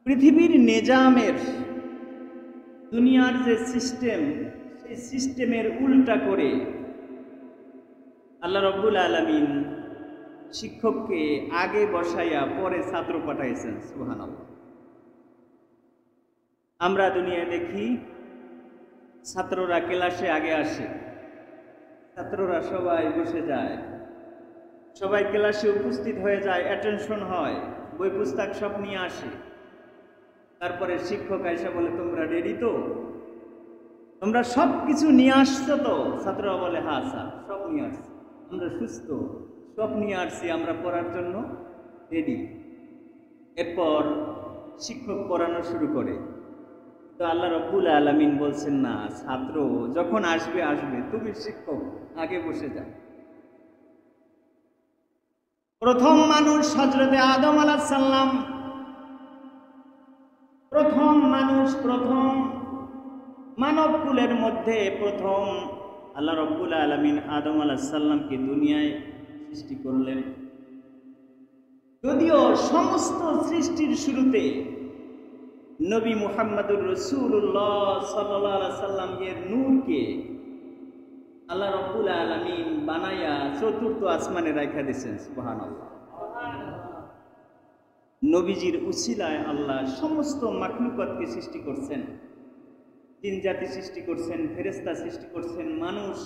পৃথিবীর নিজামের দুনিয়ার যে সিস্টেম, সেই সিস্টেমের উল্টা করে আল্লাহ রাব্বুল আলামিন শিক্ষককে আগে বসাইয়া পরে ছাত্র পাঠাইছেন। সুবহানাল্লাহ। আমরা দুনিয়ায় দেখি ছাত্ররা ক্লাসে আগে আসে, ছাত্ররা সবাই বসে যায়, সবাই ক্লাসে উপস্থিত হয়ে যায়, অ্যাটেনশন হয়, বই পুস্তক সব নিয়ে আসে। তারপরে শিক্ষক আইসা বলে, তোমরা রেডি তো? তোমরা সব কিছু নিয়ে আসছো তো? ছাত্ররা বলে, হ্যাঁ স্যার, সব নিয়ে আসছি, আমরা সুস্থ, সব নিয়ে আসছি, আমরা পড়ার জন্য রেডি। এরপর শিক্ষক পড়ানো শুরু করে। তো আল্লাহ রাব্বুল আলামিন বলছেন, না, ছাত্র যখন আসবে আসবে, তুমি শিক্ষক আগে বসে যাও। প্রথম মানুষ হযরতে আদম আলাইহিস সালাম, প্রথম মানুষ, প্রথম মানব কুলের মধ্যে প্রথম আল্লাহ রাব্বুল আলামিন আদম আলাইহিস সালামকে দুনিয়ায় সৃষ্টি করলেন। যদিও সমস্ত সৃষ্টির শুরুতে নবী মুহাম্মদুর রাসূলুল্লাহ সাল্লাল্লাহু আলাইহি সাল্লামের নূরকে আল্লাহ রাব্বুল আলামিন বানায়া চতুর্থ আসমানে রাখা দিয়েছেন। সুবহানাল্লাহ। নবীজির উসিলায় আল্লাহ সমস্ত মাখলুকাতকে সৃষ্টি করছেন, জিন জাতি সৃষ্টি করছেন, ফেরেশতা সৃষ্টি করছেন, মানুষ।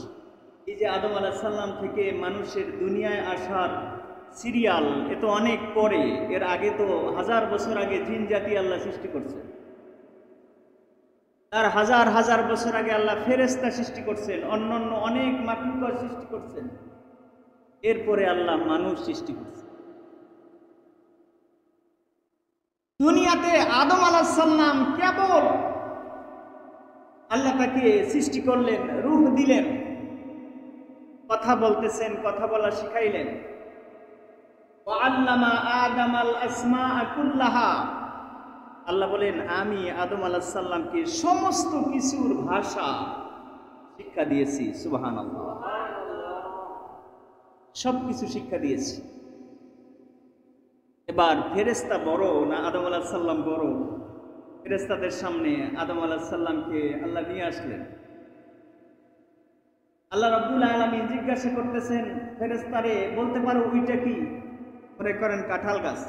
এই যে আদম আলাইহিস সালাম থেকে মানুষের দুনিয়ায় আসার সিরিয়াল, এ তো অনেক পরে, এর আগে তো 1000 বছর আগে জিন জাতি আল্লাহ সৃষ্টি করছেন। তার হাজার হাজার বছর আগে আল্লাহ ফেরেশতা সৃষ্টি করছেন, অন্যান্য অনেক মাখলুকাত সৃষ্টি করছেন। এরপরে আল্লাহ মানুষ সৃষ্টি করছেন। দুনিয়াতে আদম আলাইহিস সালাম কেবল আল্লাহ তাকে সৃষ্টি করলেন, রূহ দিলেন, কথা বলতেছেন, কথা বলা শিখাইলেন। ওয়াল্লামা আদামাল আসমাআ কুল্লাহা, আল্লাহ বলেন, আমি আদম আলাইহিস সালামকে সমস্ত কিছুর ভাষা শিক্ষা দিয়েছি। সুবহানাল্লাহ। সব কিছু শিক্ষা দিয়েছি। এবার ফেরেশতা বড় না আদম আলাইহিস সালাম বড়? ফেরেশতাদের সামনে আদম আলাইহিস সালামকে আল্লাহ নিয়ে আসলেন। আল্লাহ রাব্বুল আলামিন জিজ্ঞাসা করতেছেন, ফেরেশতারে, বলতে পারো ওইটা কি? মনে করেন কাঁঠাল গাছ।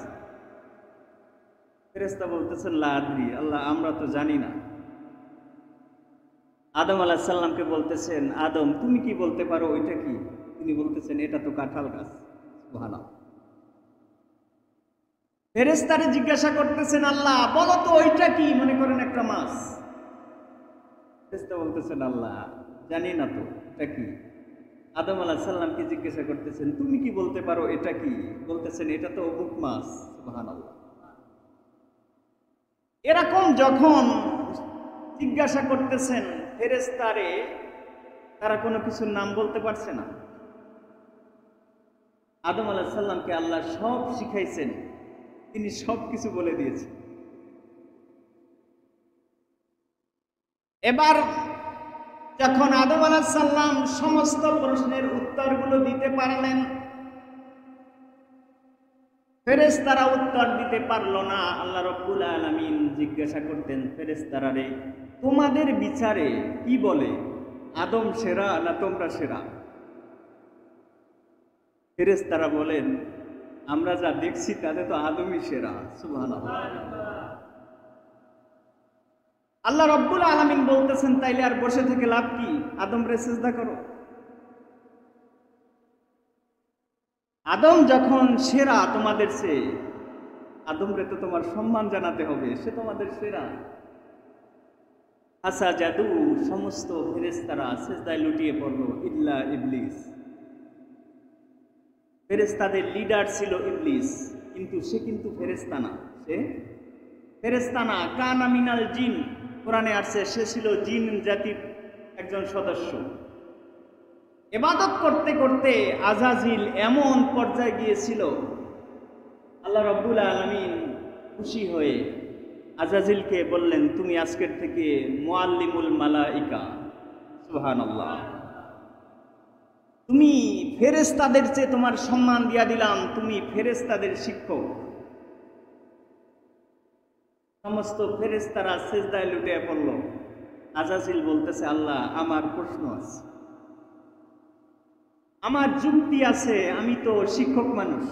ফেরেশতা বলতেছেন, লা আদরি, আল্লাহ আমরা তো জানি না। আদম আলাইহিস সালামকে বলতেছেন, আদম তুমি কি বলতে পারো ওইটা কি? তিনি বলতেছেন, এটা তো কাঁঠাল গাছ। সুবহানাল্লাহ। ফেরেশতারে জিজ্ঞাসা করতেছেন, আল্লাহ বলো তো ওইটা কি? মনে করেন একটা মাছ। ফেরেশতা বলতেছেন, আল্লাহ জানি না তো এটা কি। আদম আলাইহিস সালামকে জিজ্ঞাসা করতেছেন, তুমি কি বলতে পারো এটা কি? বলতেছেন, এটা তো অমুক মাছ। সুবহানাল্লাহ। এরকম যখন জিজ্ঞাসা করতেছেন ফেরেশতারে, তারা কোনো কিছুর নাম বলতে পারছে না। আদম আলাইহিস সালামকে আল্লাহ সব শিখাইছেন, তিনি সব কিছু বলে দিয়েছেন। এবার যখন আদম আলাইহিস সালাম সমস্ত প্রশ্নের উত্তরগুলো দিতে পারলেন, ফেরেশতারা উত্তর দিতে পারল না। আল্লাহ রাব্বুল আলামিন জিজ্ঞাসা করতেন ফেরেশতারারে, তোমাদের বিচারে কি বলে, আদম সেরা না তোমরা সেরা? ফেরেশতারা বলেন, আমরা যা দেখছি তাতে তো আদমই সেরা। সুবহানাল্লাহ। আল্লাহ রাব্বুল আলামিন বলতেছেন, তাইলে আর বসে থেকে লাভ কি? আদমরে সিজদা করো। আদম যখন সেরা তোমাদের চেয়ে, আদমরে তো তোমার সম্মান জানাতে হবে, সে তোমাদের সেরা। আসা জাদু, সমস্ত ফেরেশতারা সিজদায় লুটিয়ে পড়ল, ইল্লা ইবলিস। ফেরেশতাদের লিডার ছিল ইবলিস, কিন্তু সে কিন্তু ফেরেশতা না। সে ফেরেশতা না, কানা মিনাল জিন, কোরআনে আসছে সে ছিল জিন জাতির একজন সদস্য। ইবাদত করতে করতে আজাজিল এমন পর্যায়ে গিয়েছিল, আল্লাহ রাব্বুল আলামিন খুশি হয়ে আজাজিলকে বললেন, তুমি আজকের থেকে মুআল্লিমুল মালাইকা। সুবহানাল্লাহ। তুমি ফেরেশতাদের চেয়ে তোমার সম্মান দিয়া দিলাম, তুমি ফেরেশতাদের শিক্ষক। সমস্ত ফেরেশতারা সিজদায় লুটিয়ে পড়ল। আজাজিল বলতেছে, আল্লাহ আমার প্রশ্ন আছে, আমার যুক্তি আছে, আমি তো শিক্ষক মানুষ,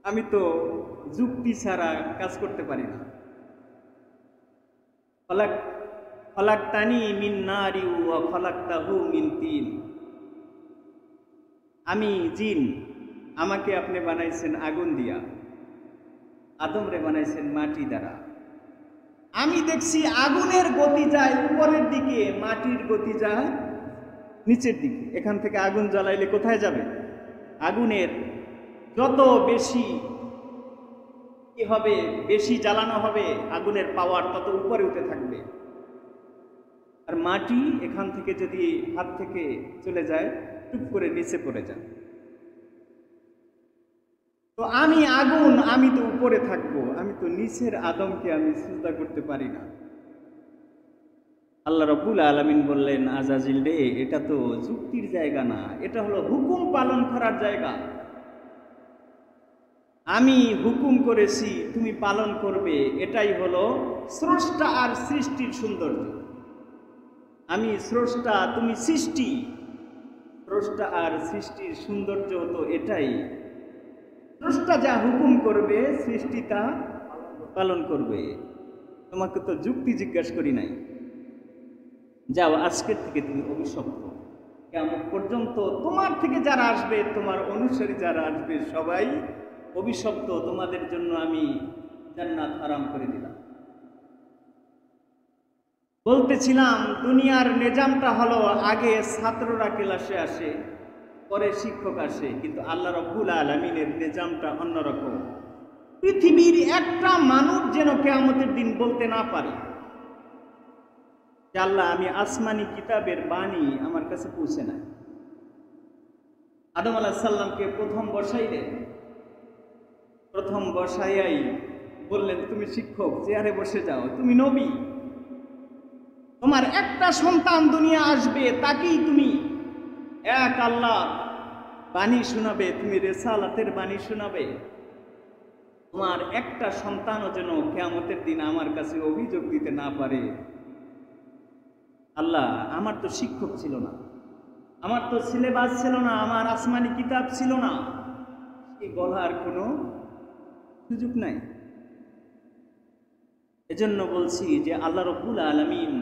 আমি তো যুক্তি ছাড়া কাজ করতে পারি না। খলাকতানি মিন নারি ওয়া খলাকতাহু মিন তিন। আমি জিন, আমাকে আপনি বানাইছেন আগুন দিয়া, আদমরে বানাইছেন মাটি দ্বারা। আমি দেখছি আগুনের গতি যায় উপরের দিকে, মাটির গতি যায় নিচের দিকে। এখান থেকে আগুন জ্বালাইলে কোথায় যাবে? আগুনের যত বেশি কি হবে, বেশি জ্বালানো হবে, আগুনের পাওয়ার তত উপরে উঠে থাকবে। আর মাটি এখান থেকে যদি হাত থেকে চলে যায়, টুপ করে নিচে পড়ে যায়। তো আমি আগুন, আমি তো উপরে থাকবো, আমি তো নিচের আদমকে আমি সিজদা করতে পারি না। আল্লাহ রাব্বুল আলামিন বললেন, আজাজিল রে, এটা তো যুক্তির জায়গা না, এটা হলো হুকুম পালন করার জায়গা। আমি হুকুম করেছি, তুমি পালন করবে, এটাই হলো স্রষ্টা আর সৃষ্টির সৌন্দর্য। আমি স্রষ্টা, তুমি সৃষ্টি। স্রষ্টা আর সৃষ্টির সৌন্দর্য তো এটাই, স্রষ্টা যা হুকুম করবে সৃষ্টি তা পালন করবে। তোমাকে তো যুক্তি জিজ্ঞাসা করি নাই। যাও, আজকের থেকে তুমি অভিশপ্ত, কিয়ামত পর্যন্ত তোমার থেকে যারা আসবে, তোমার অনুসারী যারা আসবে, সবাই অভিশপ্ত। তোমাদের জন্য আমি জান্নাত হারাম করে দিলাম। বলতেছিলাম, দুনিয়ার নিজামটা হলো আগে ছাত্ররা ক্লাসে আসে, পরে শিক্ষক আসে, কিন্তু আল্লাহ রাব্বুল আলামিনের নিজামটা অন্যরকম। পৃথিবীর একটা মানুষ যেন কিয়ামতের দিন বলতে না পারে যে আল্লাহ, আমি আসমানি কিতাবের বাণী আমার কাছে পৌঁছে নাই। আদম আলাইহিস সালামকে প্রথম বসাইলেন, প্রথম বসাইয়াই বললেন, তুমি শিক্ষক, চেয়ারে বসে যাও, তুমি নবী, তোমার একটা সন্তান দুনিয়া আসবে, তাকেই তুমি এক আল্লাহ বাণী শোনাবে, তুমি রিসালাতের বাণী শোনাবে। তোমার একটা সন্তানও যেন কিয়ামতের দিন আমার কাছে অভিযোগ দিতে না পারে, আল্লাহ আমার তো শিক্ষক ছিল না, আমার তো সিলেবাস ছিল না, আমার আসমানি কিতাব ছিল না, এই বলার কোনো সুযোগ নাই। এজন্য বলছি যে আল্লাহ রাব্বুল আলামিন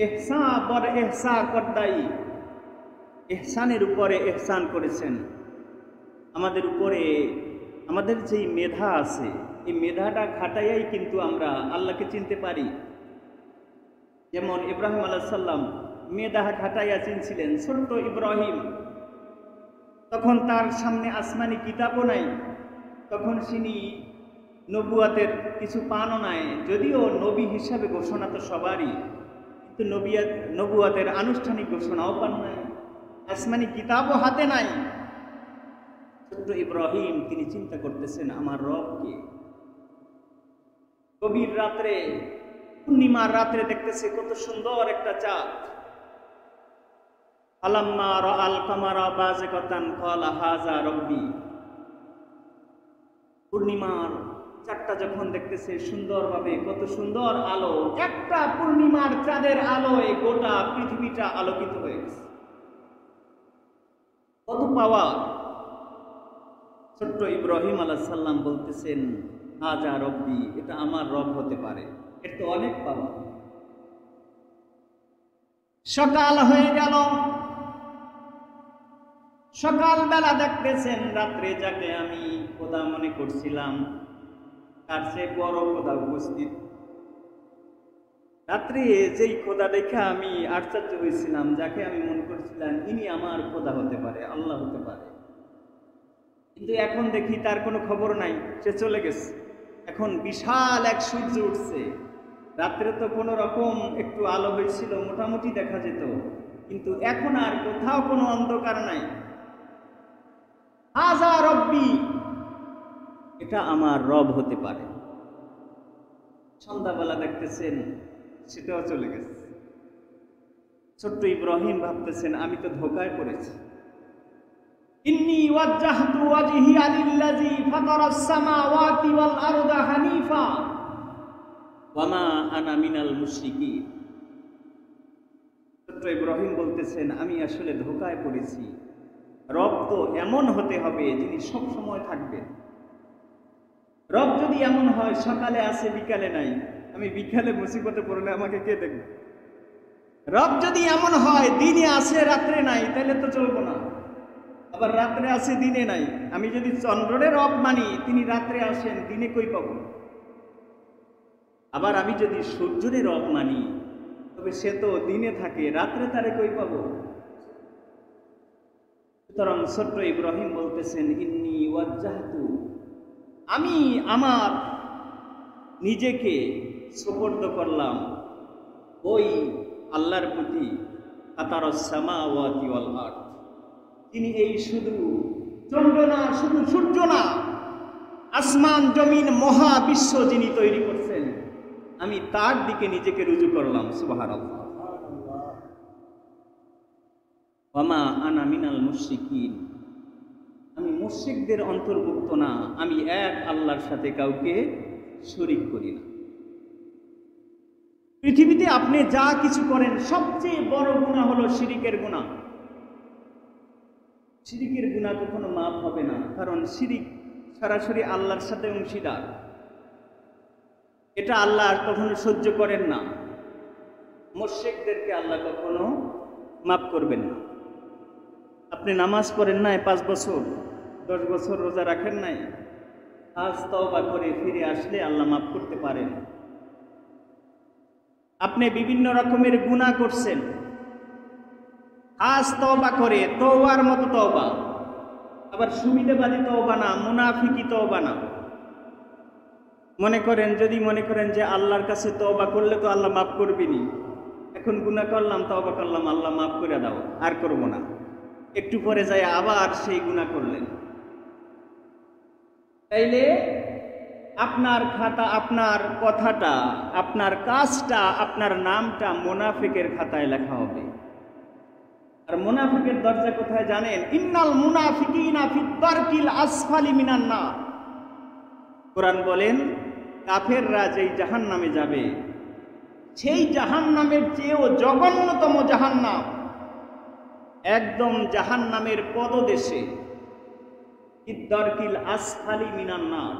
ইহসা বর ইহসা করদাই, ইহসানের উপরে ইহসান করেছেন আমাদের উপরে। আমাদের যেই মেধা আছে, এই মেধাটা খাটাইয়াই কিন্তু আমরা আল্লাহকে চিনতে পারি। যেমন ইব্রাহিম আলাইহিস সালাম মেধা খাটাইয়া চিনছিলেন। ছোট্ট ইব্রাহিম, তখন তার সামনে আসমানি কিতাবও নাই, তখন তিনি নবুয়াতের কিছু পানও নাই। যদিও নবী হিসাবে ঘোষণা তো সবারই, কিন্তু নবুয়াতের আনুষ্ঠানিক ঘোষণাও পান নাই, আসমানি কিতাবও হাতে নাই। ছোট্ট ইব্রাহিম তিনি চিন্তা করতেছেন, আমার রবকে। গভীর রাত্রে, পূর্ণিমার রাত্রে দেখতেছে কত সুন্দর একটা চাঁদ। ফালাম্মা রাআল কামারা বাযিগাতান ক্বালা হাযা রাব্বি। পূর্ণিমার চাঁদটা যখন দেখতেছে সুন্দরভাবে, কত সুন্দর আলো, একটা পূর্ণিমার চাঁদের আলোয় গোটা পৃথিবীটা আলোকিত হয়ে গেছে। কত পাওয়ার! ছোট্ট ইব্রাহিম আলাইহিস সালাম বলতেছেন, হাযা রব্বি, এটা আমার রব হতে পারে, এর তো অনেক পাওয়ার। সকাল হয়ে গেল, সকালবেলা দেখতেছেন রাত্রে যাকে আমি খোদা মনে করছিলাম, তার চেয়ে বড় খোদা উপস্থিত। রাত্রে যেই খোদা দেখে আমি আশ্চর্য হয়েছিলাম, যাকে আমি মনে করছিলাম ইনি আমার খোদা হতে পারে, আল্লাহ হতে পারে, কিন্তু এখন দেখি তার কোনো খবর নাই, সে চলে গেছে। এখন বিশাল এক সূর্য উঠছে। রাত্রে তো কোনো রকম একটু আলো হয়েছিল, মোটামুটি দেখা যেত, কিন্তু এখন আর কোথাও কোনো অন্ধকার নাই। হাযা রব্বি, এটা আমার রব হতে পারে। সন্ধ্যাবেলা দেখতেছেন সেটাও চলে গেছে। ছোট্ট ইব্রাহিম ভাবতেছেন, আমি তো ধোকায় পড়েছি। ইন্নী ওয়াজ্জাহতু ওয়াজহিয়া লিল্লাযী ফাতারাস সামাওয়াতি ওয়াল আরদা হানিফা ওয়ামা আনা মিনাল মুশরিকিন। ছোট্ট ইব্রাহিম বলতেছেন, আমি আসলে ধোঁকায় পড়েছি। রব তো এমন হতে হবে যিনি সব সময় থাকবেন। রব যদি এমন হয় সকালে আছে বিকালে নাই, আমি বিকালে মুসিবতে পড়লে আমাকে কে দেখবে? রব যদি এমন হয় দিনে আছে রাত্রে নাই, তাহলে তো চলবো না। আবার রাত্রে আছে দিনে নাই, আমি যদি চন্দ্রের রব মানি, তিনি রাত্রে আসেন, দিনে কই পাবো? আবার আমি যদি সূর্যের রব মানি, তবে সে তো দিনে থাকে, রাত্রে তারে কই পাবো? সুতরাং ছোট্ট ইব্রাহিম বলতেছেন, ইন্নী ওয়াজ্জাহতু, আমি আমার নিজেকে সুপর্দ করলাম ওই আল্লাহর প্রতি, ফাতারাস সামাওয়াতি ওয়াল আরদ, তিনি এই শুধু চন্দ্র না, শুধু সূর্য না, আসমান জমিন মহাবিশ্ব যিনি তৈরি করছেন, আমি তার দিকে নিজেকে রুজু করলাম। সুবহানাল্লাহ। ওয়ামা আনা মিনাল মুশরিকিন, আমি মুশরিকদের অন্তর্ভুক্ত না, আমি এক আল্লাহর সাথে কাউকে শরীক করি না। পৃথিবীতে আপনি যা কিছু করেন, সবচেয়ে বড় গুনাহ হলো শিরিকের গুনাহ। শিরিকের গুনাহ কখনো মাফ হবে না, কারণ শিরিক সরাসরি আল্লাহর সাথে অংশীদার। এটা আল্লাহ কখনো সহ্য করেন না। মুশরিকদেরকে আল্লাহ কখনো মাফ করবেন না। আপনি নামাজ পড়েন নাই 5 বছর, 10 বছর রোজা রাখেন নাই, আজ তওবা করে ফিরে আসলে আল্লাহ মাফ করতে পারেন। আপনি বিভিন্ন রকমের গুনাহ করছেন, আজ তওবা করে, তওবার মতো তওবা, আবার সুবিধাবাদী তওবা না, মুনাফিকি তওবা না। যদি মনে করেন যে আল্লাহর কাছে তওবা করলে তো আল্লাহ মাফ করবেনি, এখন গুনাহ করলাম, তওবা করলাম, আল্লাহ মাফ করে দাও, আর করব না, একটু পরে যায় আবার সেই গুনাহ করলেন, তাইলে আপনার খাতা, আপনার কথাটা, আপনার কাজটা, আপনার নামটা মুনাফিকের খাতায় লেখা হবে। আর মুনাফিকের দরজা কোথায় জানেন? ইন্নাল মুনাফিকিনা ফিদ দারকিল আসফালি মিনান নার। কোরআন বলেন, কাফেররা যেই জাহান্নামে যাবে, সেই জাহান্নামের চেয়েও জঘন্যতম জাহান্নাম, একদম জাহান্নামের পদদেশে, ফিদ দারকিল আসফালি মিনান নার,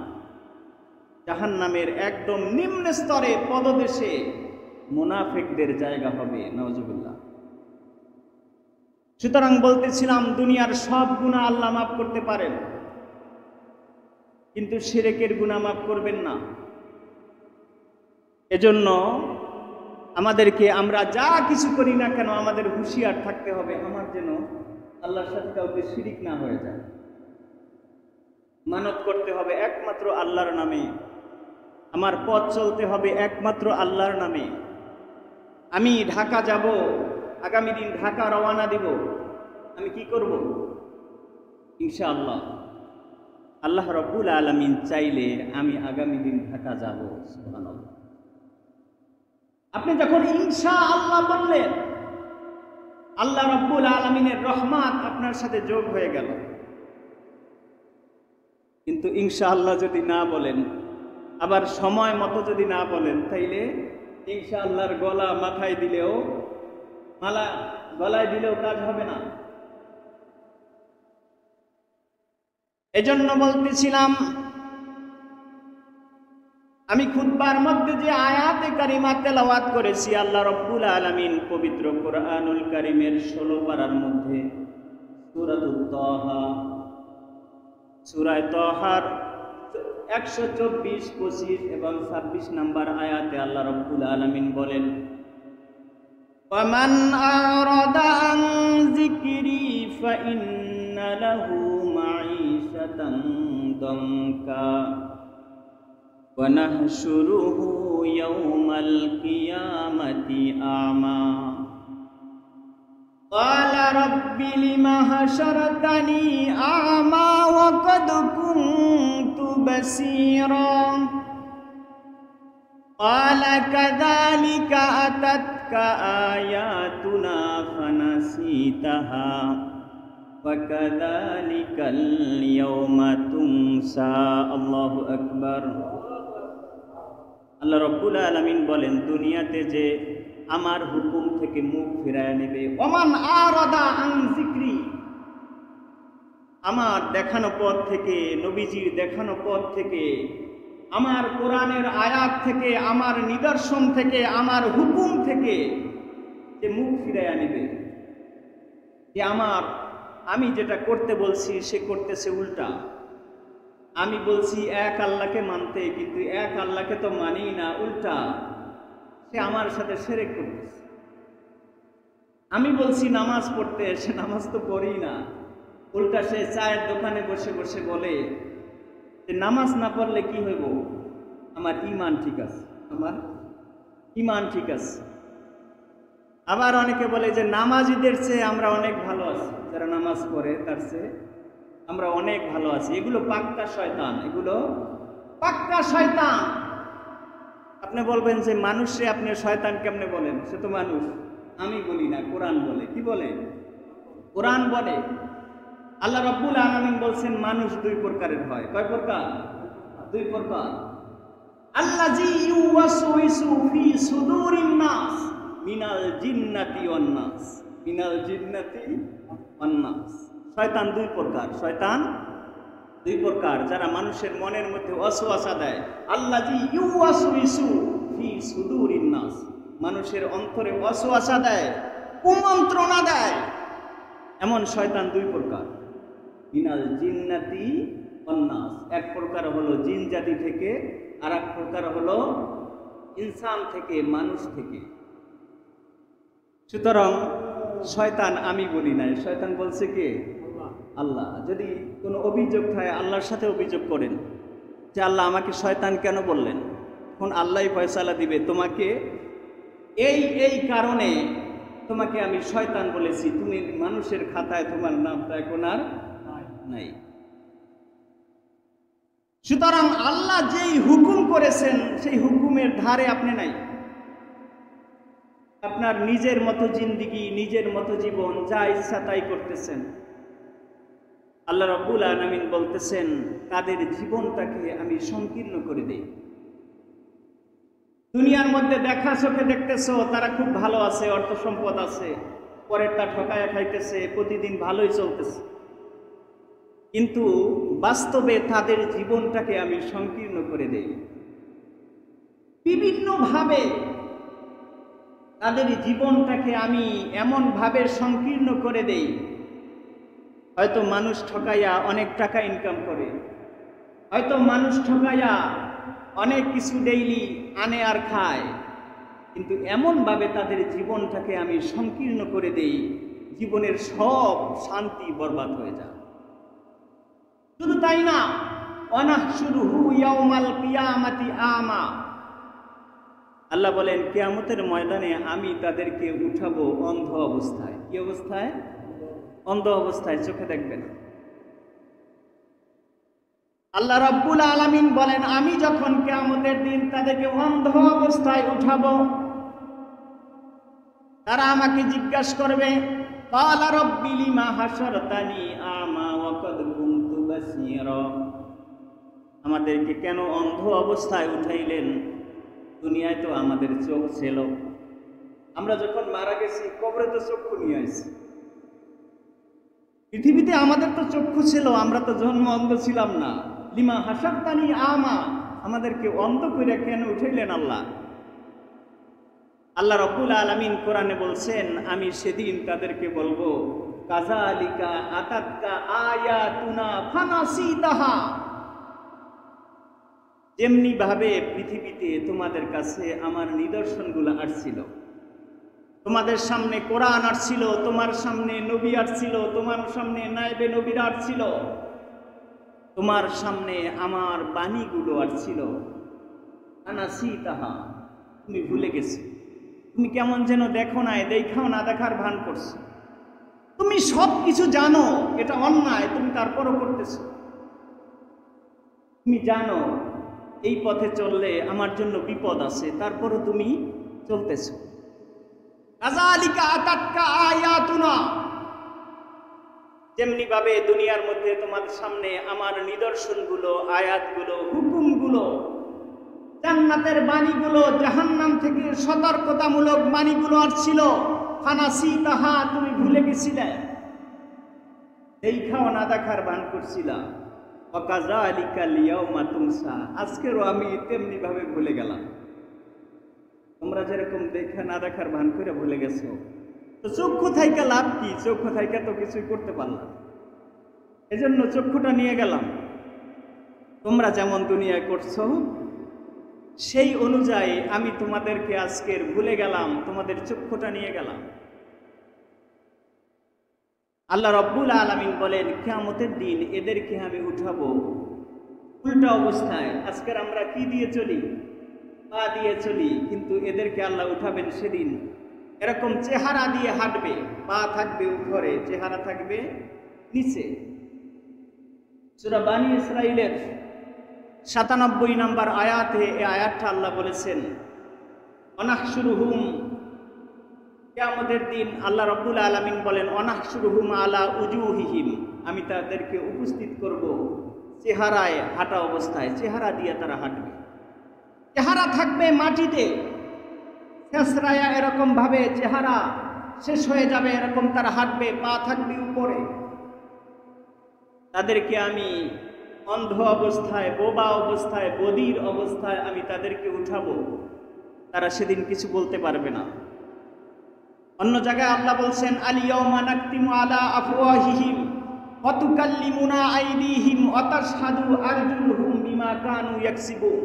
জাহান্নামের একদম নিম্ন স্তরে পদদেশে মুনাফিকদের জায়গা হবে। নাউজুবিল্লাহ। সুতরাং বলতেছিলাম, দুনিয়ার সব গুনাহ আল্লাহ মাফ করতে পারেন, কিন্তু শিরকের গুনাহ মাফ করবেন না। এজন্য আমাদেরকে, আমরা যা কিছু করি না কেন, আমাদের হুঁশিয়ার থাকতে হবে, আমার যেন আল্লাহর সাথে কাউকে শিরিক না হয়ে যায়। মানত করতে হবে একমাত্র আল্লাহর নামে, আমার পথ চলতে হবে একমাত্র আল্লাহর নামে। আমি ঢাকা যাব, আগামী দিন ঢাকা রওনা দিব, আমি কি করব? ইনশাআল্লাহ আল্লাহ রাব্বুল আলামিন চাইলে আমি আগামী দিন ঢাকা যাব। সুবহানাল্লাহ। আপনি যখন ইনশাআল্লাহ বললেন, আল্লাহ রাব্বুল আলামিনের রহমত আপনার সাথে যোগ হয়ে গেল। কিন্তু ইনশাআল্লাহ যদি না বলেন, আবার সময় মতো যদি না বলেন, তাইলে ইনশাআল্লাহর গলা মাথায় দিলেও, মালা গলায় দিলেও কাজ হবে না। এজন্য বলতেছিলাম, আমি খুতবার মধ্যে যে আয়াতে কারিমা তেলাওয়াত করেছি, আল্লাহ রাব্বুল আলামিন পবিত্র কোরআনুল কারীমের 16 পারার মধ্যে সূরাতুত তাহা, সূরা তাহার 124, 25 এবং 26 নম্বর আয়াতে আল্লাহ রাব্বুল আলামিন বলেন, ফামান আরাদা আন যিকরি ফাইন্না লাহু মাঈশাতান দানকা ওয়া নাহশুরুহু ইয়াওমাল কিয়ামাতি আ'মা ক্বালা রাব্বি লিমা হাশারতানি আ'মা ওয়া ক্বাদ কুনতু বাসীরা ক্বালা কাযালিকা আতাতকা আয়াতুনা ফানাসিতাহা ওয়া কাযালিকাল ইয়াওমা তুনসা। আল্লাহু আকবার। আল্লাহ রাব্বুল আলামিন বলেন, দুনিয়াতে যে আমার হুকুম থেকে মুখ ফিরায় নেবে, ওমান আরাদা আন যিকরি, আমার দেখানো পথ থেকে, নবীজির দেখানো পথ থেকে, আমার কোরআনের আয়াত থেকে, আমার নিদর্শন থেকে, আমার হুকুম থেকে যে মুখ ফিরায় নেবে, যে আমি যেটা করতে বলছি সে করতেছে উল্টা। আমি বলছি এক আল্লাহকে মানতে, কিন্তু এক আল্লাহকে তো মানি না, উল্টা সে আমার সাথে শিরক করতেছে। আমি বলছি নামাজ পড়তে, সে নামাজ তো পড়ি না, উল্টা সে চায়ের দোকানে বসে বসে বলে যে নামাজ না পড়লে কি হইব, আমার ঈমান ঠিক আছে, আমার ঈমান ঠিক আছে। আবার অনেকে বলে যে নামাজিদের চেয়ে আমরা অনেক ভালো আছি, যারা নামাজ পড়ে তার চেয়ে আমরা অনেক ভালো আছি। এগুলো পাক্কা শয়তান, এগুলো পাক্কা শয়তান। আপনি বলবেন যে মানুষে আপনি শয়তান কেমনে বলেন, সে তো মানুষ। আমি বলি না, কোরআন বলে। কি বলে? কোরআন বলে। আল্লাহ রাব্বুল আলামিন বলছেন মানুষ দুই প্রকারের হয়। কয় প্রকার? দুই প্রকার। আল্লাযী ইউওয়াসউইসু ফি সুদুরিন নাস মিনাল জিন্নাতি ওয়ান নাস, মিনাল জিন্নাতি ওয়ান নাস। শয়তান দুই প্রকার, শয়তান দুই প্রকার, যারা মানুষের মনের মধ্যে ওয়াসওয়াসা দেয়। আল্লাযী ইউওয়াসউইসু ফি সুদুরিন নাস, মানুষের অন্তরে ওয়াসওয়াসা দেয়, কুমন্ত্রণা দেয়, এমন শয়তান দুই প্রকার। মিনাল জিন্নাতি ওয়ান নাস, এক প্রকার হলো জিন জাতি থেকে, আর এক প্রকার হলো ইনসান থেকে, মানুষ থেকে। সুতরাং শয়তান আমি বলি নাই, শয়তান বলছে কে? আল্লাহ। যদি কোনো অভিযোগ থাকে আল্লাহর সাথে অভিযোগ করেন যে আল্লাহ আমাকে শয়তান কেন বললেন, এখন আল্লাহই ফয়সালা দিবে, তোমাকে এই এই কারণে তোমাকে আমি শয়তান বলেছি, তুমি মানুষের খাতায় তোমার নামটা এখন আর নাই। সুতরাং আল্লাহ যেই হুকুম করেছেন সেই হুকুমের ধারে আপনি নাই। আপনার নিজের মতো জিন্দিগি, নিজের মতো জীবন, যা ইচ্ছা তাই করতেছেন। আল্লাহ রাব্বুল আলামিন বলতেছেন তাদের জীবনটাকে আমি সংকীর্ণ করে দেই। দুনিয়ার মধ্যে দেখা চোখে দেখতেছো তারা খুব ভালো আছে, অর্থ সম্পদ আছে, পরের তা ঠকায়া খাইতেছে, প্রতিদিন ভালোই চলতেছে, কিন্তু বাস্তবে তাদের জীবনটাকে আমি সংকীর্ণ করে দেই। বিভিন্নভাবে তাদের জীবনটাকে আমি এমনভাবে সংকীর্ণ করে দেই, হয়তো মানুষ ঠকাইয়া অনেক টাকা ইনকাম করে, হয়তো মানুষ ঠকাইয়া অনেক কিছু ডেইলি আনে আর খায়, কিন্তু এমনভাবে তাদের জীবনটাকে আমি সংকীর্ণ করে দেই, জীবনের সব শান্তি বরবাদ হয়ে যায়। শুধু তাই না, ওয়ানাহশুরুহু ইয়াউমাল কিয়ামাতি আমা, আল্লাহ বলেন কিয়ামতের ময়দানে আমি তাদেরকে উঠাবো অন্ধ অবস্থায়। কি অবস্থায়? অন্ধ অবস্থায়, চোখে দেখবে না। আল্লাহ রাব্বুল আলামিন বলেন আমি যখন কিয়ামতের দিন তাদেরকে অন্ধ অবস্থায় উঠাবো, তারা আমাকে জিজ্ঞাসা করবে ক্বালা রাব্বি লিমা হাশারতানি আমা ওয়া ক্বাদ কুনতু বাসীরা, আমাদেরকে কেন অন্ধ অবস্থায় উঠাইলেন? দুনিয়ায় তো আমাদের চোখ ছিল, আমরা যখন মারা গেছি কবরে তো চক্ষু নিয়ে আসছি, পৃথিবীতে আমাদের তো চক্ষু ছিল, আমরা তো জন্ম অন্ধ ছিলাম না। লিমা হাশারতানি আমা, আমাদেরকে অন্ধ কইরা কেন উঠাইলেন আল্লাহ? আল্লাহ রাব্বুল আলামিন কোরআনে বলছেন আমি সেদিন তাদেরকে বলবো কাযালিকা আতাতকা আয়াতুনা ফানাসিতাহা, যেমনি ভাবে পৃথিবীতে তোমাদের কাছে আমার নিদর্শনগুলো আসছিল, তোমাদের সামনে কোরআন আসছিল, তোমার সামনে নবী আসছিল, তোমার সামনে নায়েবে নবীরা আসছিল, তোমার সামনে আমার বাণীগুলো আসছিল, ফানাসিতাহা, তুমি ভুলে গেছো, তুমি কেমন যেন দেখো নাই, দেখাও না দেখার ভান করছো, তুমি সব কিছু জানো এটা অন্যায়, তুমি তারপরও করতেছো, তুমি জানো এই পথে চললে আমার জন্য বিপদ আছে, তারপরও তুমি চলতেছো। কাযালিকা আতাতকা আয়াতুনা, যেমনি ভাবে দুনিয়ার মধ্যে তোমাদের সামনে আমার নিদর্শনগুলো, আয়াতগুলো, হুকুমগুলো জান্নাতের বাণীগুলো, জাহান্নাম থেকে সতর্কতামূলক বাণীগুলো আসছিল। ফানাসিতাহা, তুমি ভুলে গেছিলে, দেখাও না দেখার ভান করছিলা। ওয়াকাযালিকা লিয়াউমা তুনসা, আজকেরও আমি তেমনি ভাবে ভুলে গেলাম। তোমরা যেরকম দেখা না দেখার ভান করে ভুলে গেছো। তো চক্ষু থাইকা লাভ কি? চক্ষু থাইকা তো কিছুই করতে পারলাম, এজন্য চক্ষুটা নিয়ে গেলাম। তোমরা যেমন দুনিয়ায় করছো সেই অনুযায়ী আমি তোমাদেরকে আজকের ভুলে গেলাম, তোমাদের চক্ষুটা নিয়ে গেলাম। আল্লাহ রাব্বুল আলামিন বলেন, কিয়ামতের দিন এদেরকে আমি উঠাবো উল্টা অবস্থায়। আজকের আমরা কি দিয়ে চলি? পা দিয়ে চলি, কিন্তু এদেরকে আল্লাহ উঠাবেন সেদিন এরকম চেহারা দিয়ে হাঁটবে। পা থাকবে উপরে, চেহারা থাকবে নিচে। সূরা বানী ইসরাঈলের ৯৭ নম্বর আয়াতে এই আয়াতটা আল্লাহ বলেছেন, অনাহশুরুহুম, কিয়ামতের দিন আল্লাহ রাব্বুল আলামিন বলেন, অনাহশুরুহুম আলা উজুহিহিম, আমি তাদেরকে উপস্থিত করব চেহারায় হাঁটা অবস্থায়। চেহারা দিয়ে তারা হাঁটবে, চেহারা থাকবে মাটিতে, শেষরায়া এরকম ভাবে চেহারা শেষ হয়ে যাবে, এরকম তারা হাঁটবে। পা থাকবে উপরে। তাদেরকে আমি অন্ধ অবস্থায়, বোবা অবস্থায়, বধির অবস্থায় আমি তাদেরকে উঠাবো। তারা সেদিন কিছু বলতে পারবে না। অন্য জায়গায় আল্লাহ বলছেন, আল-ইয়াওমা নাকতিমু আলা আফওয়াহিহিম ওয়া তুকাল্লিমুনা আইদিহিম ওয়া তাশহাদু আরজুলুহুম বিমা কানু ইয়াকসিবুন।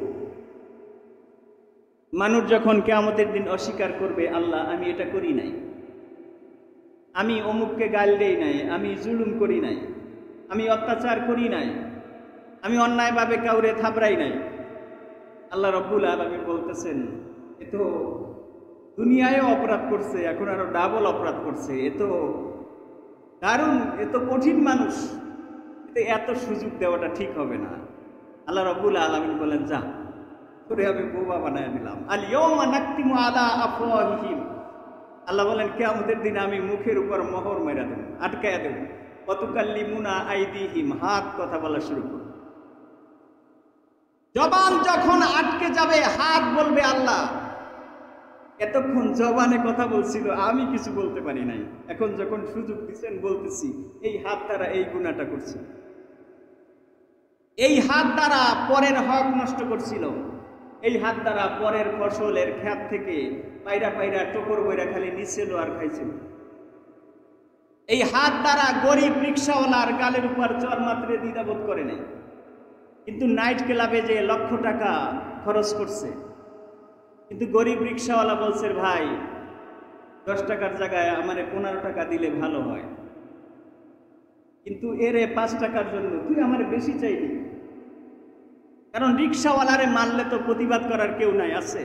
মানুষ যখন কিয়ামতের দিন অস্বীকার করবে, আল্লাহ আমি এটা করি নাই, আমি অমুককে গাল দেই নাই, আমি জুলুম করি নাই, আমি অত্যাচার করি নাই, আমি অন্যায়ভাবে কাউরে থাবড়াই নাই। আল্লাহ রাব্বুল আলামিন বলতেছেন, এ তো দুনিয়ায় অপরাধ করছে, এখন আরো ডাবল অপরাধ করছে। এ তো দারুণ, এ তো কঠিন মানুষ, এত সুযোগ দেওয়াটা ঠিক হবে না। আল্লাহ রাব্বুল আলামিন বলেন, যা তোরে আমি বোবা বানায় দিলাম। আল-ইয়াওমা নাকতিমু আলা আফওয়াহিহিম, আল্লাহ বলেন কিয়ামতের দিন আমি মুখের উপর মোহর মেরা দেব, আটকায়া দেব। ওয়া তুকাল্লিমুনা আইদিহিম, হাত কথা বলা শুরু করবে। জবান যখন আটকে যাবে, হাত বলবে আল্লাহ এতক্ষণ জবানে কথা বলছিল, আমি কিছু বলতে পারি নাই, এখন যখন সুযোগ দিচ্ছেন বলতেছি। এই হাত দ্বারা এই গুনাহটা করছে, এই হাত দ্বারা পরের হক নষ্ট করছিল, এই হাত দ্বারা পরের ফসলের ক্ষেত থেকে পায়রা পায়রা টকর বইরা খালি নিছিল আর খাইছিল। এই হাত দ্বারা গরিব রিক্সাওয়ালার গালের উপর চর মাত্রে দ্বিধাবোধ করে নাই, কিন্তু নাইট ক্লাবে যে লক্ষ টাকা খরচ করছে, কিন্তু গরিব রিক্সাওয়ালা বলছে, ভাই 10 টাকার জায়গায় আমারে 15 টাকা দিলে ভালো হয়, কিন্তু এরে 5 টাকার জন্য তুই আমারে বেশি চাইলি। কারণ রিক্সাওয়ালারে মানলে তো প্রতিবাদ করার কেউ নাই, আছে?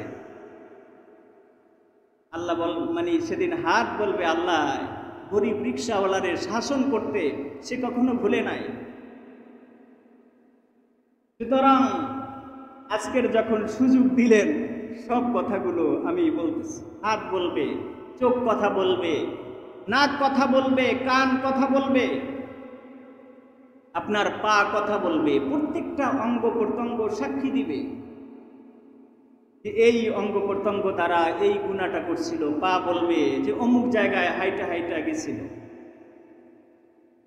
আল্লাহ মানে সেদিন হাত বলবে, আল্লাহ গরিব রিক্সাওয়ালারে শাসন করতে সে কখনো ভুলে নাই। সুতরাং আজকের যখন সুযোগ দিলেন, সব কথাগুলো আমি বলতেছি। হাত বলবে, চোখ কথা বলবে, নাক কথা বলবে, কান কথা বলবে, আপনার পা কথা বলবে, প্রত্যেকটা অঙ্গ প্রত্যঙ্গ সাক্ষী দিবে যে এই অঙ্গ প্রত্যঙ্গ দ্বারা এই গুনাহটা করছিল। পা বলবে যে অমুক জায়গায় হাইটা হাইটা গেছিল।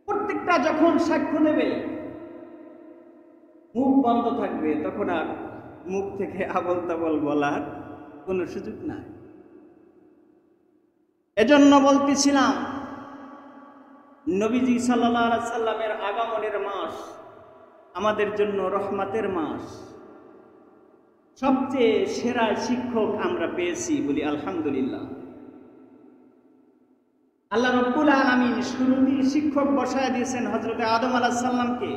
প্রত্যেকটা যখন সাক্ষ্য দেবে, মুখ বন্ধ থাকবে, তখন আর মুখ থেকে আবল তাবল বলার কোনো সুযোগ নাই। এজন্য বলতেছিলাম, নবীজি সাল্লাল্লাহু আলাইহি সাল্লামের আগমনের মাস আমাদের জন্য রহমতের মাস। সবচেয়ে সেরা শিক্ষক আমরা পেয়েছি, বলি আলহামদুলিল্লাহ। আল্লাহ রাব্বুল আলামিন শুরুতেই শিক্ষক বসায় দিয়েছেন হযরতে আদম আলাইহিস সালামকে।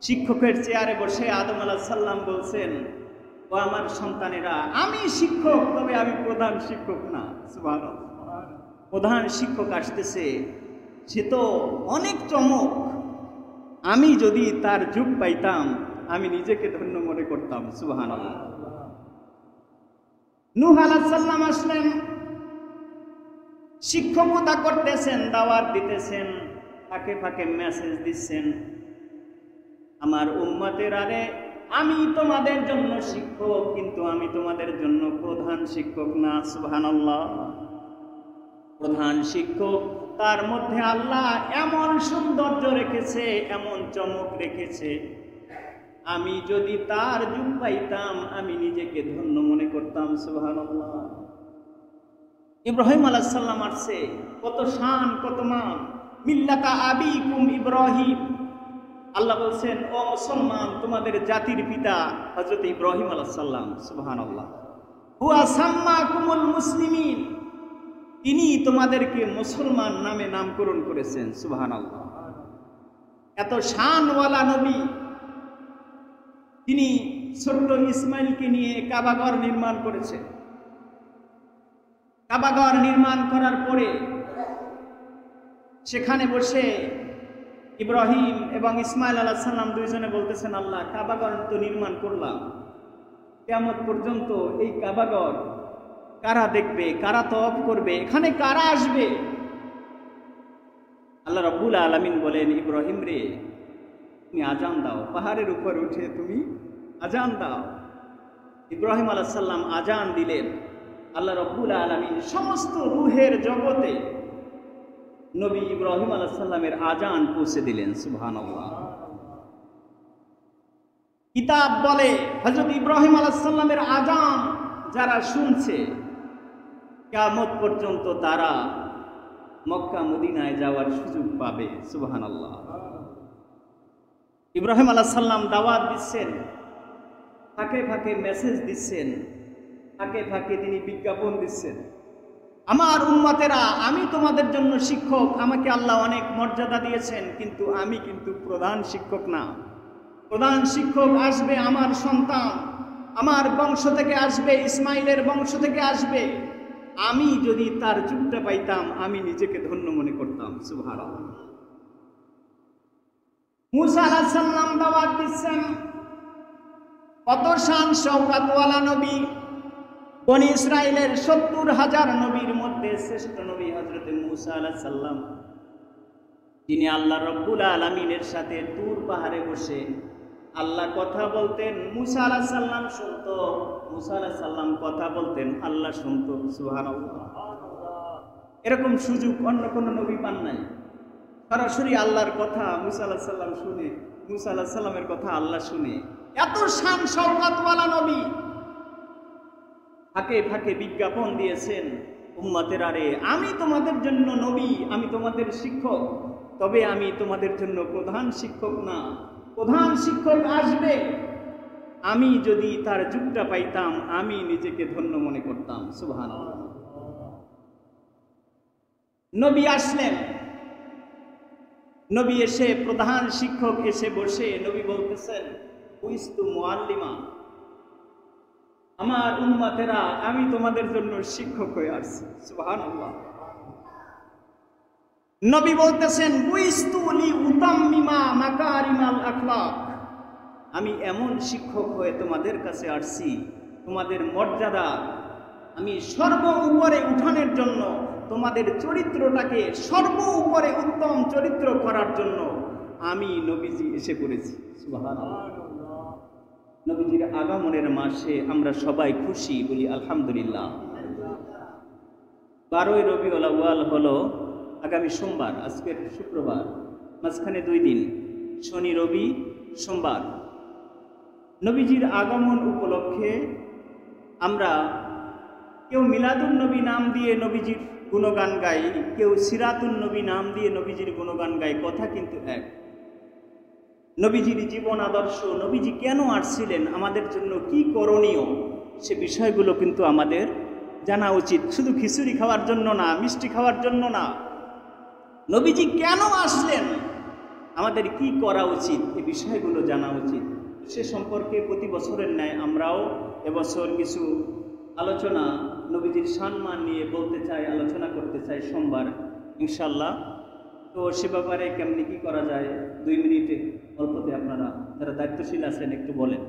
শিক্ষকের চেয়ারে বসে আদম আলাইহিস সালাম বলছেন, ও আমার সন্তানেরা, আমি শিক্ষক, তবে আমি প্রধান শিক্ষক না। সুবহানাল্লাহ। প্রধান শিক্ষক আসতেছে, সে তো অনেক চমক, আমি যদি তার যুগ পাইতাম আমি নিজেকে ধন্য মনে করতাম। সুবহানাল্লাহ। নূহ আলাইহিস সালাম আসলেন, শিক্ষকতা করতেছেন, দাওয়াত দিতেছেন, ফাঁকে ফাঁকে মেসেজ দিচ্ছেন, আমার উম্মতের আরে আমি তোমাদের জন্য শিক্ষক, কিন্তু আমি তোমাদের জন্য প্রধান শিক্ষক না। সুবহানাল্লাহ। প্রধান শিক্ষক, তার মধ্যে আল্লাহ এমন সৌন্দর্য রেখেছে, এমন চমক রেখেছে, আমি যদি তার যুগ পাইতাম আমি নিজেকে ধন্য মনে করতাম। সুবহানাল্লাহ। ইব্রাহিম আলাইহিস সালাম আসছে, কত শান, কত মান। মিল্লাতা আবিকুম ইব্রাহিম, আল্লাহ বলছেন ও মুসলমান, তোমাদের জাতির পিতা হযরত ইব্রাহিম আলাইহিস সালাম। সুবহানাল্লাহ। হুয়া সাম্মাকুমুল মুসলিমিন, তিনি তোমাদেরকে মুসলমান নামে নামকরণ করেছেন। সুবহানাল্লাহ। এত শানওয়ালা নবী, তিনি ছোট্ট ইসমাইলকে নিয়ে কাবাঘর নির্মাণ করেছেন। কাবাঘর নির্মাণ করার পরে সেখানে বসে ইব্রাহিম এবং ইসমাইল আলাইহিস সালাম দুইজনে বলতেছেন, আল্লাহ, কাবাঘর তো নির্মাণ করলাম, কিয়ামত পর্যন্ত এই কাবাঘর কারা দেখবে, কারা তওয়াফ করবে, এখানে কারা আসবে? আল্লাহ রাব্বুল আলামিন বলেন, ইব্রাহিম রে, তুমি আজান দাও, পাহাড়ের উপর উঠে তুমি আজান দাও। ইব্রাহিম আলাইহিস সালাম আজান দিলেন। আল্লাহ রাব্বুল আলামিন সমস্ত রূহের জগতে নবী ইব্রাহিম আলাইহিস সালামের আজান পৌঁছে দিলেন। সুবহানাল্লাহ। কিতাব বলে হযরত ইব্রাহিম আলাইহিস সালামের আজান যারা শুনছে, কিয়ামত পর্যন্ত তারা মক্কা মদিনায় যাওয়ার সুযোগ পাবে। সুবহানাল্লাহ। ইব্রাহিম আলাইহিস সালাম দাওয়াত দিচ্ছেন, ফাঁকে ফাঁকে মেসেজ দিচ্ছেন, ফাঁকে ফাঁকে তিনি বিজ্ঞাপন দিচ্ছেন, আমার উম্মতেরা, আমি তোমাদের জন্য শিক্ষক, আমাকে আল্লাহ অনেক মর্যাদা দিয়েছেন, কিন্তু আমি কিন্তু প্রধান শিক্ষক না। প্রধান শিক্ষক আসবে আমার সন্তান, আমার বংশ থেকে আসবে, ইসমাইলের বংশ থেকে আসবে। আমি যদি তার যুগটা পাইতাম আমি নিজেকে ধন্য মনে করতাম। সুবহানাল্লাহ। মুসা আলাইহিস সালাম দাওয়াত দিচ্ছেন, কত শান শওকতওয়ালা নবী, বনি ইসরাইলের ৭০,০০০ নবীর মধ্যে শ্রেষ্ঠ নবী হযরত মুসা আলাইহিস সালাম, তিনি আল্লাহ রাব্বুল আলামিনের সাথে তুর পাহাড়ে বসে আল্লাহ কথা বলতেন, মুসা আলাইহিস সালাম শুনতো, মুসা আলাইহিস সালাম কথা বলতেন, আল্লাহ শুনতো। সুবহানাল্লাহ। এরকম সুযোগ অন্য কোন নবী পান নাই। সরাসরি আল্লাহর কথা মুসা আলাইহিস সালাম শুনে, মুসা আলাইহিস সালামের কথা আল্লাহ শুনে। এত শান শওকতওয়ালা নবী। ফাঁকে ফাঁকে বিজ্ঞাপন দিয়েছেন, উম্মতেরা রে, আমি তোমাদের জন্য নবী, আমি তোমাদের শিক্ষক, তবে আমি তোমাদের জন্য প্রধান শিক্ষক না। প্রধান শিক্ষক আসবে, আমি যদি তার যুগটা পাইতাম আমি নিজেকে ধন্য মনে করতাম। সুবহানাল্লাহ। নবী আসলেন, নবী এসে, প্রধান শিক্ষক এসে বসে নবী বলতেছেন, উইস্তু মুআল্লিমা, আমার উম্মতেরা, আমি তোমাদের জন্য শিক্ষক হয়ে আসছি। সুবহানাল্লাহ। নবী বলতেছেন, বুইস্তু লি উতাম্মিমা মাকারিমাল আখলাক, আমি এমন শিক্ষক হয়ে তোমাদের কাছে আসছি, তোমাদের মর্যাদা আমি সর্ব উপরে উঠানোর জন্য, তোমাদের চরিত্রটাকে সর্ব উপরে উত্তম চরিত্র করার জন্য আমি নবীজি এসে পড়েছি। সুবহানাল্লাহ। নবীজির আগমনের মাসে আমরা সবাই খুশি, বলি আলহামদুলিল্লাহ। 12ই রবিউল আউয়াল হলো আগামী সোমবার, আজকের শুক্রবার, মাঝখানে 2 দিন, শনি রবি সোমবার। নবীজির আগমন উপলক্ষে আমরা কেউ মিলাদুন নবী নাম দিয়ে নবীজির গুণগান গাই, কেউ সিরাতুন নবী নাম দিয়ে নবীজির গুণগান গাই, কথা কিন্তু এক। নবীজির জীবন আদর্শ, নবীজি কেন আসছিলেন, আমাদের জন্য কি করণীয়, সে বিষয়গুলো কিন্তু আমাদের জানা উচিত। শুধু খিচুড়ি খাওয়ার জন্য না, মিষ্টি খাওয়ার জন্য না, নবীজি কেন আসলেন, আমাদের কি করা উচিত, এই বিষয়গুলো জানা উচিত। সে সম্পর্কে প্রতি বছরের ন্যায় আমরাও এবছর কিছু আলোচনা নবীজির সম্মান নিয়ে বলতে চাই, আলোচনা করতে চাই সোমবার ইনশাল্লাহ। তো সে ব্যাপারে কেমনি কি করা যায়, 2 মিনিটে অল্পতে আপনারা যারা দায়িত্বশীল আছেন একটু বলেন।